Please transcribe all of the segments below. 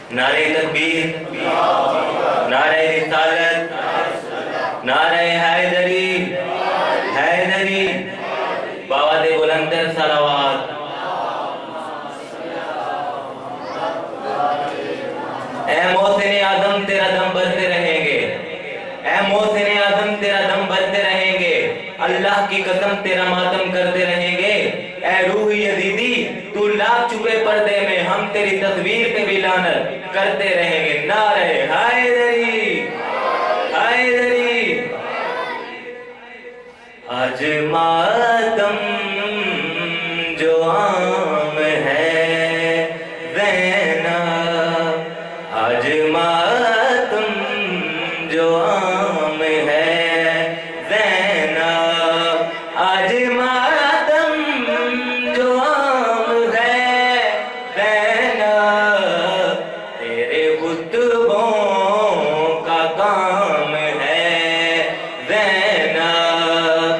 नारे तकबीर, नारे रिसालत, नारे हैदरी, हैदरी, बावादे बुलंदर सलावात। ऐ मोहसिन आदम तेरा दम भरते रहेंगे, ऐ मोहसिन आदम तेरा दम भरते रहेंगे, अल्लाह की कसम तेरा मातम करते रहेंगे। ऐ रूह यजीदी तू लाख छुपे पर्दे में, हम तेरी तस्वीर पे भी लानत करते रहेंगे। नारे हैदरी, हैदरी। आज मातम जो आम है ज़ैनब, आज मातम जो आम है ज़ैनब, आज मातम जो आम है ज़ैनब, तेरे खुतबों का काम है ज़ैनब,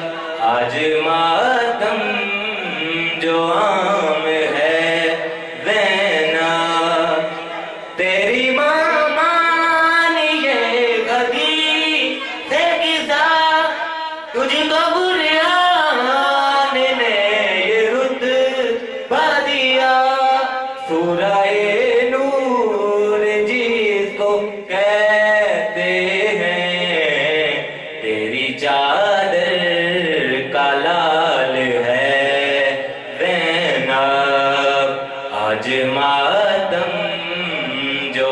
आज मातम जो आम है ज़ैनब। तेरी माँ मानिए गदी से किसा तुझको बुरियान ने ये रुतबा दिया। सूराए नूर जिसको कहते हैं, तेरी चादर का लाल है ज़ैनब, आज मातम जो